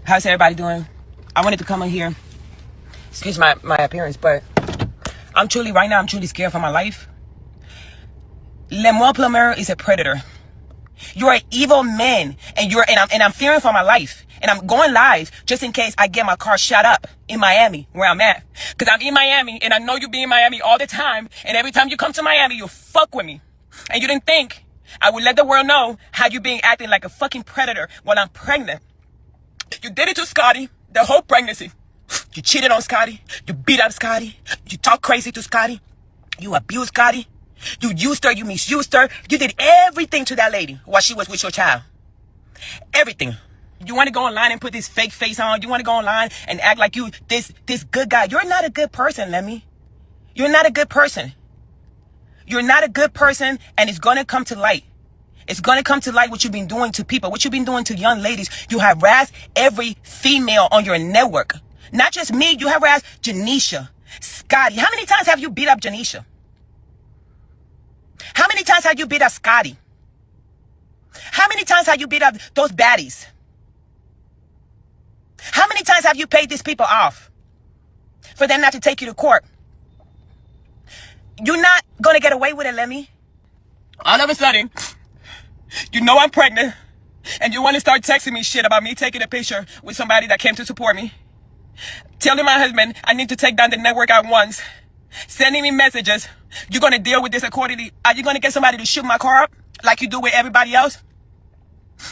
How's everybody doing? I wanted to come in here. Excuse my appearance, but I'm truly scared for my life. Lemuel Plummer is a predator. You're an evil man, and I'm fearing for my life. And I'm going live just in case I get my car shot up in Miami, where I'm at. Because I'm in Miami, and I know you be in Miami all the time. And every time you come to Miami, you fuck with me. And you didn't think I would let the world know how you being acting like a fucking predator while I'm pregnant. You did it to Scotty, the whole pregnancy. You cheated on Scotty. You beat up Scotty. You talk crazy to Scotty. You abused Scotty. You used her. You misused her. You did everything to that lady while she was with your child. Everything. You want to go online and put this fake face on. You want to go online and act like you this good guy. You're not a good person, Lemmy. You're not a good person. You're not a good person, and it's going to come to light. It's going to come to light what you've been doing to people, what you've been doing to young ladies. You harassed every female on your network. Not just me. You harassed Janisha, Scotty. How many times have you beat up Janisha? How many times have you beat up Scotty? How many times have you beat up those baddies? How many times have you paid these people off for them not to take you to court? You're not going to get away with it, Lemmy. All of a sudden, you know I'm pregnant, and you want to start texting me shit about me taking a picture with somebody that came to support me. Telling my husband I need to take down the network at once. Sending me messages. You're going to deal with this accordingly. Are you going to get somebody to shoot my car up like you do with everybody else?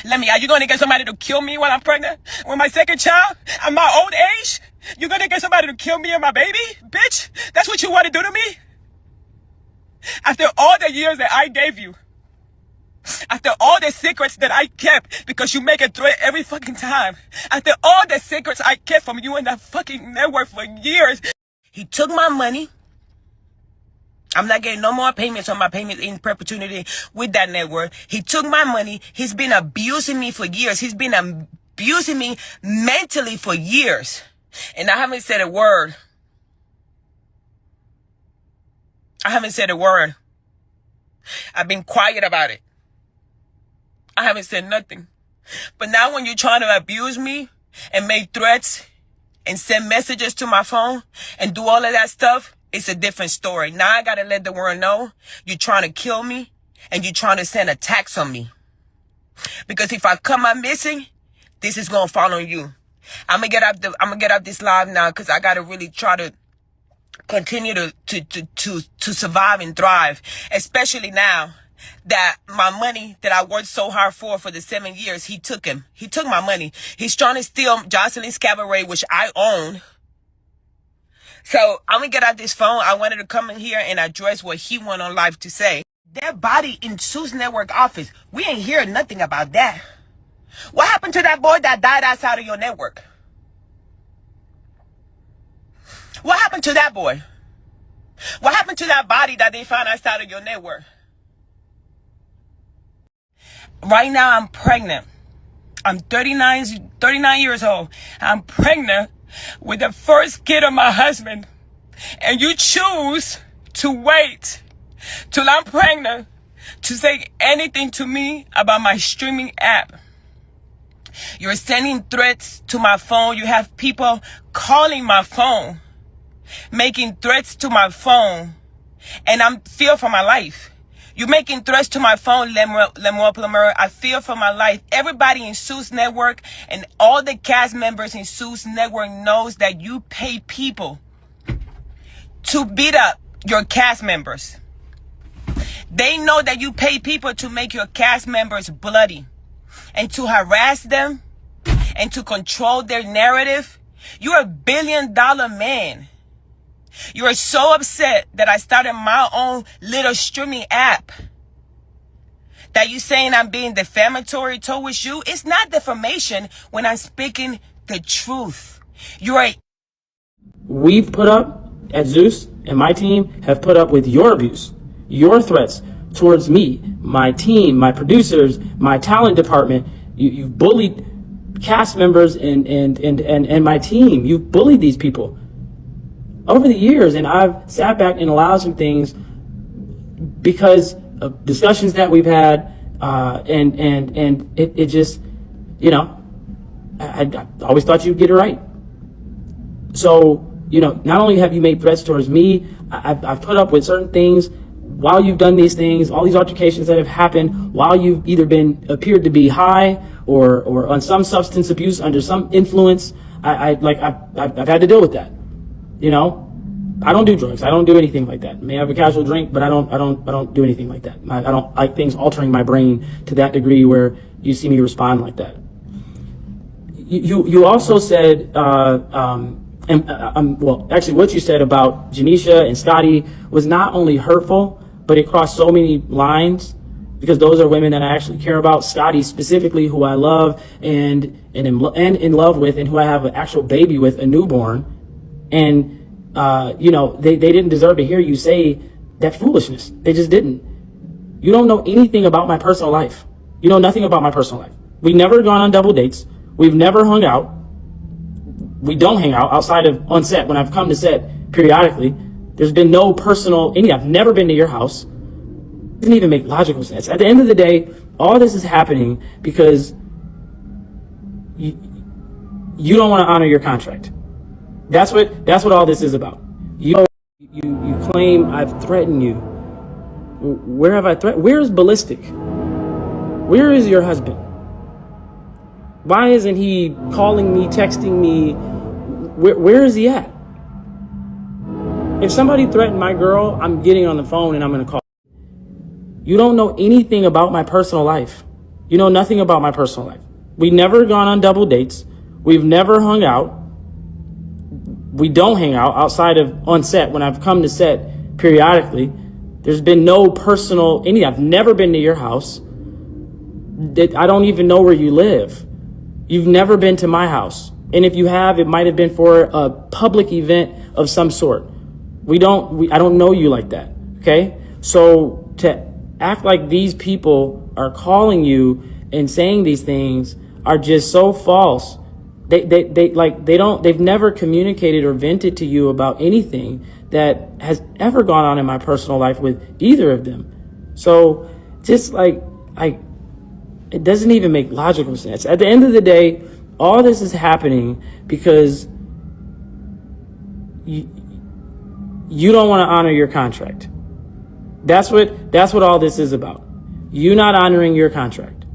Lemmy, are you going to get somebody to kill me while I'm pregnant? With my second child? At my old age? You're going to get somebody to kill me and my baby? Bitch, that's what you want to do to me? After all the years that I gave you. After all the secrets that I kept because you make a threat every fucking time. After all the secrets I kept from you and that fucking network for years. He took my money. I'm not getting no more payments on my payments in perpetuity with that network. He took my money. He's been abusing me for years. He's been abusing me mentally for years. And I haven't said a word. I haven't said a word. I've been quiet about it. I haven't said nothing. But now when you're trying to abuse me and make threats and send messages to my phone and do all of that stuff, it's a different story. Now I got to let the world know you're trying to kill me and you're trying to send attacks on me. Because if I come out missing, this is going to fall on you. I'm going to get up this live now because I got to really try to continue to survive and thrive, especially now that my money that I worked so hard for the 7 years, he took him. He took my money. He's trying to steal Joselin's Cabaret, which I own. So I'm going to get out this phone. I wanted to come in here and address what he went on live to say. That body in Sue's network office, we ain't hear nothing about that. What happened to that boy that died outside of your network? What happened to that boy? What happened to that body that they found outside of your network? Right now, I'm pregnant. I'm 39 years old. I'm pregnant with the first kid of my husband. And you choose to wait till I'm pregnant to say anything to me about my streaming app. You're sending threats to my phone. You have people calling my phone, making threats to my phone. And I'm fear for my life. You're making threats to my phone, Lemuel Plummer. I fear for my life. Everybody in Sue's network and all the cast members in Sue's network knows that you pay people to beat up your cast members. They know that you pay people to make your cast members bloody and to harass them and to control their narrative. You're a $1 billion man. You are so upset that I started my own little streaming app. That you saying I'm being defamatory towards you. It's not defamation when I'm speaking the truth. We've put up at Zeus, and my team have put up with your abuse, your threats towards me, my team, my producers, my talent department. You've bullied cast members and my team. You've bullied these people over the years, and I've sat back and allowed some things because of discussions that we've had, and it just, I always thought you'd get it right. So, not only have you made threats towards me, I've put up with certain things while you've done these things, all these altercations that have happened while you've either appeared to be high or on some substance abuse, under some influence. I've had to deal with that. I don't do drugs. I don't do anything like that. I may have a casual drink, but I don't do anything like that. I don't like things altering my brain to that degree where you see me respond like that. You also said, actually what you said about Janisha and Scotty was not only hurtful, but it crossed so many lines, because those are women that I actually care about. Scotty specifically, who I love and in love with, and who I have an actual baby with, a newborn. And they didn't deserve to hear you say that foolishness. They just didn't. You don't know anything about my personal life. You know nothing about my personal life. We've never gone on double dates. We've never hung out. We don't hang out outside of on set. When I've come to set periodically, there's been no personal, I've never been to your house. It doesn't even make logical sense. At the end of the day, all this is happening because you don't want to honor your contract. That's what all this is about. You claim I've threatened you. Where have I threatened? Where is Ballistic? Where is your husband? Why isn't he calling me, texting me? Where is he at? If somebody threatened my girl, I'm getting on the phone and I'm going to call. You don't know anything about my personal life. You know nothing about my personal life. We've never gone on double dates. We've never hung out. We don't hang out outside of on set. When I've come to set periodically, there's been no personal, I've never been to your house. I don't even know where you live. You've never been to my house. And if you have, it might have been for a public event of some sort. I don't know you like that. Okay. So to act like these people are calling you and saying these things are just so false. They've never communicated or vented to you about anything that has ever gone on in my personal life with either of them. So just it doesn't even make logical sense. At the end of the day, all this is happening because you don't want to honor your contract. That's what all this is about. You not honoring your contract.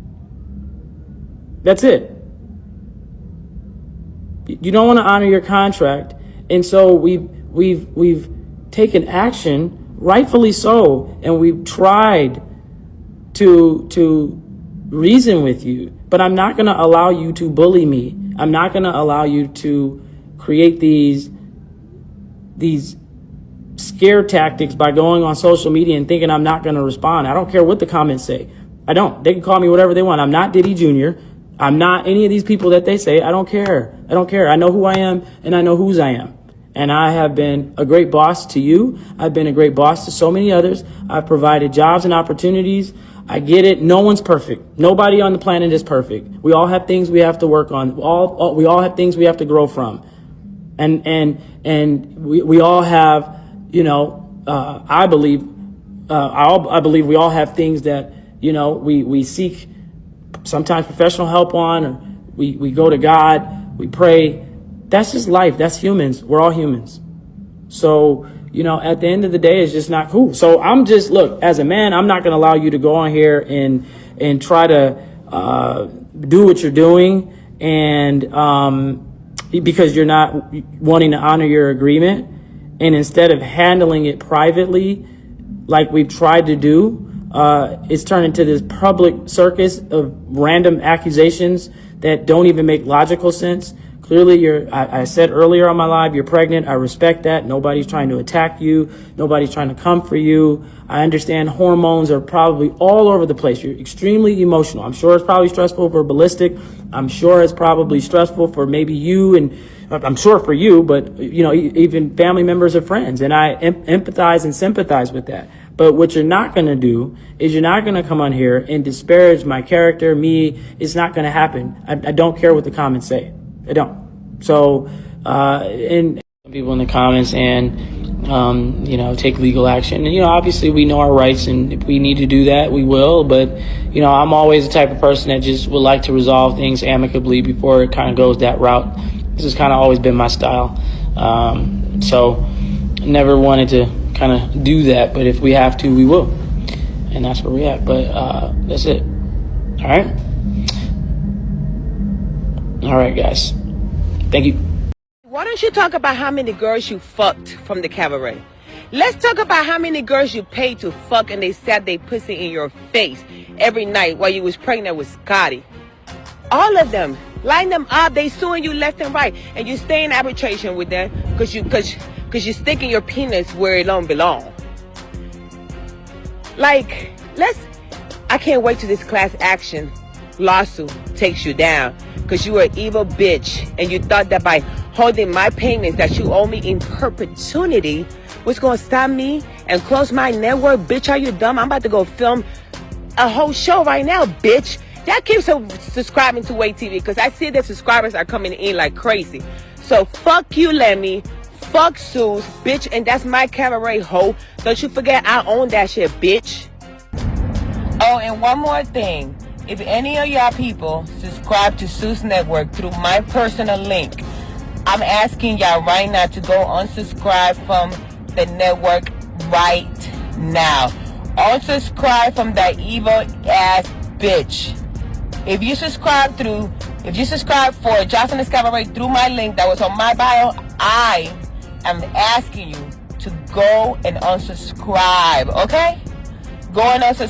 That's it. You don't want to honor your contract, and so we've taken action, rightfully so, and we've tried to reason with you. But I'm not going to allow you to bully me. I'm not going to allow you to create these scare tactics by going on social media and thinking I'm not going to respond. I don't care what the comments say. I don't. They can call me whatever they want. I'm not Diddy Jr. I'm not any of these people that they say. I don't care. I don't care. I know who I am and I know whose I am. And I have been a great boss to you. I've been a great boss to so many others. I've provided jobs and opportunities. I get it. No one's perfect. Nobody on the planet is perfect. We all have things we have to work on. We all have things we have to grow from. And we all have, I believe we all have things that, we seek sometimes professional help on, or we go to God, we pray. That's just life. That's humans. We're all humans. So, at the end of the day, it's just not cool. So look, as a man, I'm not going to allow you to go on here and try to do what you're doing, and because you're not wanting to honor your agreement, and instead of handling it privately like we've tried to do, it's turned into this public circus of random accusations that don't even make logical sense. Clearly, I said earlier on my live, you're pregnant. I respect that. Nobody's trying to attack you. Nobody's trying to come for you. I understand hormones are probably all over the place. You're extremely emotional. I'm sure it's probably stressful for Ballistic. I'm sure it's probably stressful for maybe you, and I'm sure for you, but even family members or friends. And I empathize and sympathize with that. But what you're not going to do is you're not going to come on here and disparage my character, me. It's not going to happen. I don't care what the comments say. I don't. So, and people in the comments, and take legal action. And, obviously we know our rights, and if we need to do that, we will. But, I'm always the type of person that just would like to resolve things amicably before it kind of goes that route. This has kind of always been my style. So never wanted to kind of do that, but if we have to, we will. And that's where we're at. But that's it. All right? All right, guys. Thank you. Why don't you talk about how many girls you fucked from the cabaret? Let's talk about how many girls you paid to fuck and they sat they pussy in your face every night while you was pregnant with Scotty. All of them. Line them up. They suing you left and right. And you stay in arbitration with them because you're sticking your penis where it don't belong. I can't wait till this class action lawsuit takes you down. Because you are an evil bitch. And you thought that by holding my payments that you owe me in perpetuity was going to stop me and close my network. Bitch, are you dumb? I'm about to go film a whole show right now, bitch. Y'all keep subscribing to Wait TV because I see that subscribers are coming in like crazy. So fuck you, Lemmy. Fuck Suze, bitch. And that's my cabaret, hoe. Don't you forget I own that shit, bitch. Oh, and one more thing. If any of y'all people subscribe to Suze Network through my personal link, I'm asking y'all right now to go unsubscribe from the network right now. Unsubscribe from that evil ass bitch. If you subscribe for Joselineh's Cabaret through my link that was on my bio, I am asking you to go and unsubscribe, okay? Go and unsubscribe.